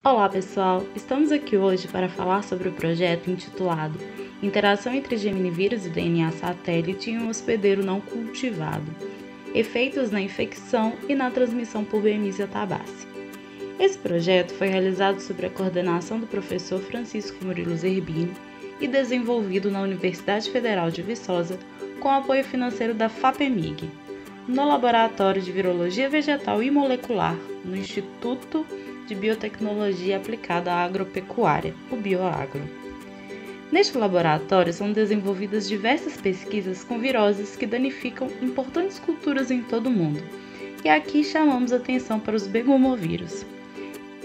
Olá pessoal, estamos aqui hoje para falar sobre o projeto intitulado Interação entre Geminivírus e DNA satélite em um hospedeiro não cultivado, efeitos na infecção e na transmissão por Bemisia tabaci. Esse projeto foi realizado sob a coordenação do professor Francisco Murilo Zerbini e desenvolvido na Universidade Federal de Viçosa com apoio financeiro da FAPEMIG, no Laboratório de Virologia Vegetal e Molecular, no Instituto de Biotecnologia Aplicada à Agropecuária, o Bioagro. Neste laboratório são desenvolvidas diversas pesquisas com viroses que danificam importantes culturas em todo o mundo, e aqui chamamos atenção para os begomovírus.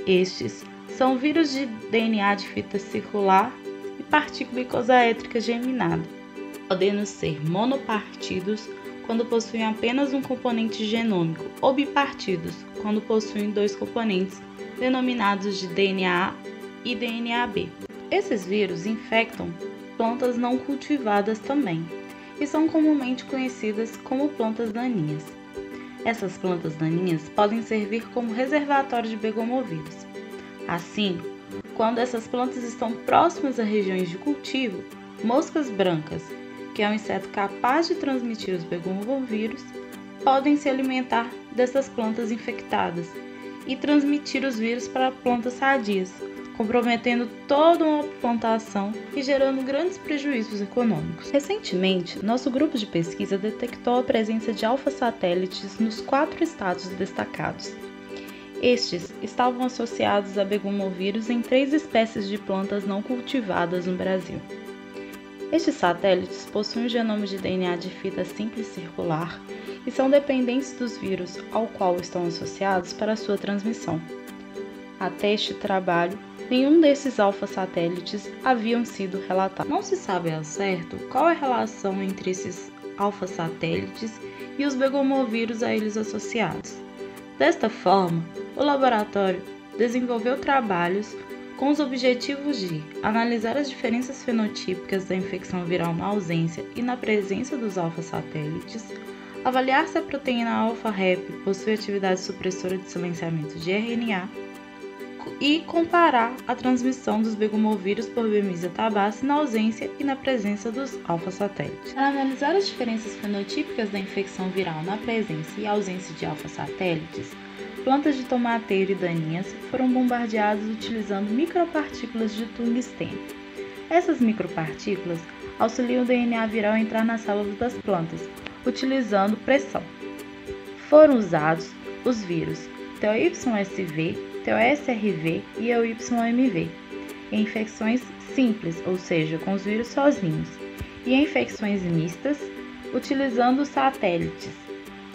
Estes são vírus de DNA de fita circular e partícula icosaédrica geminada, podendo ser monopartidos quando possuem apenas um componente genômico, ou bipartidos, quando possuem dois componentes, denominados de DNA A e DNA B. Esses vírus infectam plantas não cultivadas também, e são comumente conhecidas como plantas daninhas. Essas plantas daninhas podem servir como reservatório de begomovírus. Assim, quando essas plantas estão próximas a regiões de cultivo, moscas brancas, que é um inseto capaz de transmitir os begomovírus, podem se alimentar dessas plantas infectadas e transmitir os vírus para plantas sadias, comprometendo toda uma plantação e gerando grandes prejuízos econômicos. Recentemente, nosso grupo de pesquisa detectou a presença de alfa-satélites nos 4 estados destacados. Estes estavam associados a begomovírus em 3 espécies de plantas não cultivadas no Brasil. Estes satélites possuem um genoma de DNA de fita simples circular e são dependentes dos vírus ao qual estão associados para sua transmissão. Até este trabalho, nenhum desses alfa-satélites haviam sido relatados. Não se sabe ao certo qual é a relação entre esses alfa-satélites e os begomovírus a eles associados. Desta forma, o laboratório desenvolveu trabalhos com os objetivos de analisar as diferenças fenotípicas da infecção viral na ausência e na presença dos alfa-satélites, avaliar se a proteína alfa-Rep possui atividade supressora de silenciamento de RNA e comparar a transmissão dos begomovírus por Bemisia tabaci na ausência e na presença dos alfa-satélites. Para analisar as diferenças fenotípicas da infecção viral na presença e ausência de alfa-satélites, plantas de tomateiro e daninhas foram bombardeadas utilizando micropartículas de tungstênio. Essas micropartículas auxiliam o DNA viral a entrar nas células das plantas, utilizando pressão. Foram usados os vírus TOYSV, TOSRV e EUYMV em infecções simples, ou seja, com os vírus sozinhos, e em infecções mistas, utilizando os satélites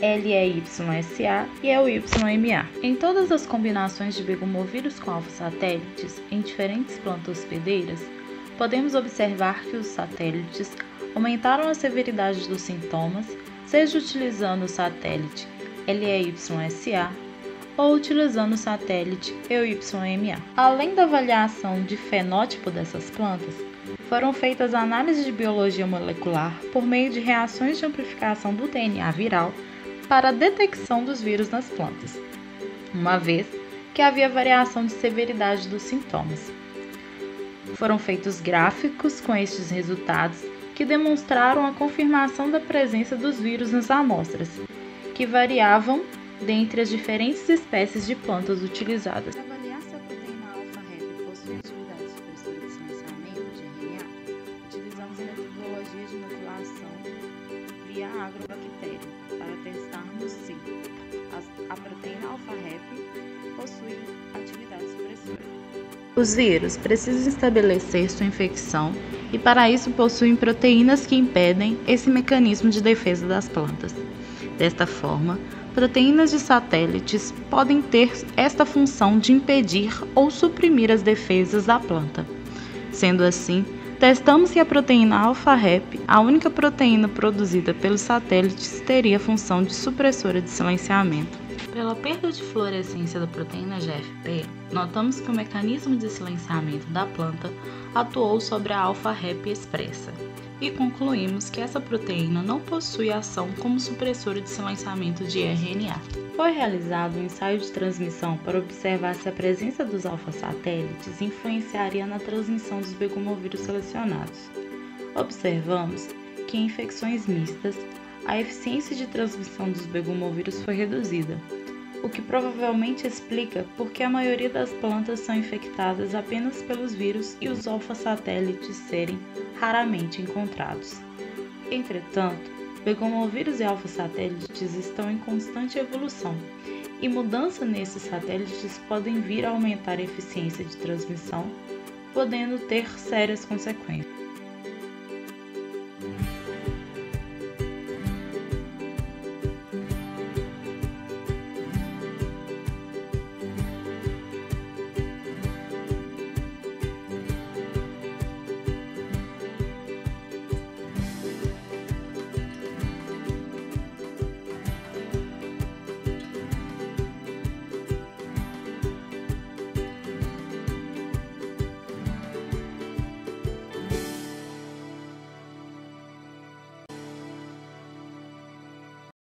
LEYSA e EUYMA. Em todas as combinações de begomovírus com alfa-satélites em diferentes plantas hospedeiras, podemos observar que os satélites aumentaram a severidade dos sintomas, seja utilizando o satélite LEYSA ou utilizando o satélite EUYMA. Além da avaliação de fenótipo dessas plantas, foram feitas análises de biologia molecular por meio de reações de amplificação do DNA viral para a detecção dos vírus nas plantas, uma vez que havia variação de severidade dos sintomas. Foram feitos gráficos com estes resultados que demonstraram a confirmação da presença dos vírus nas amostras, que variavam dentre as diferentes espécies de plantas utilizadas. Para avaliar se a proteína alfa-Rep possui atividade supressora de silenciamento de RNA, utilizamos a metodologia de inoculação via agrobactéria para testarmos se a proteína alfa-Rep possui atividade supressora. Os vírus precisam estabelecer sua infecção e para isso possuem proteínas que impedem esse mecanismo de defesa das plantas. Desta forma, proteínas de satélites podem ter esta função de impedir ou suprimir as defesas da planta. Sendo assim, testamos se a proteína alfa-Rep, a única proteína produzida pelos satélites, teria a função de supressora de silenciamento. Pela perda de fluorescência da proteína GFP, notamos que o mecanismo de silenciamento da planta atuou sobre a alfa-Rep expressa, e concluímos que essa proteína não possui ação como supressora de silenciamento de RNA. Foi realizado um ensaio de transmissão para observar se a presença dos alfa-satélites influenciaria na transmissão dos begomovírus selecionados. Observamos que em infecções mistas, a eficiência de transmissão dos begomovírus foi reduzida, o que provavelmente explica por que a maioria das plantas são infectadas apenas pelos vírus e os alfa-satélites serem raramente encontrados. Entretanto, begomovírus e alfa-satélites estão em constante evolução, e mudanças nesses satélites podem vir a aumentar a eficiência de transmissão, podendo ter sérias consequências.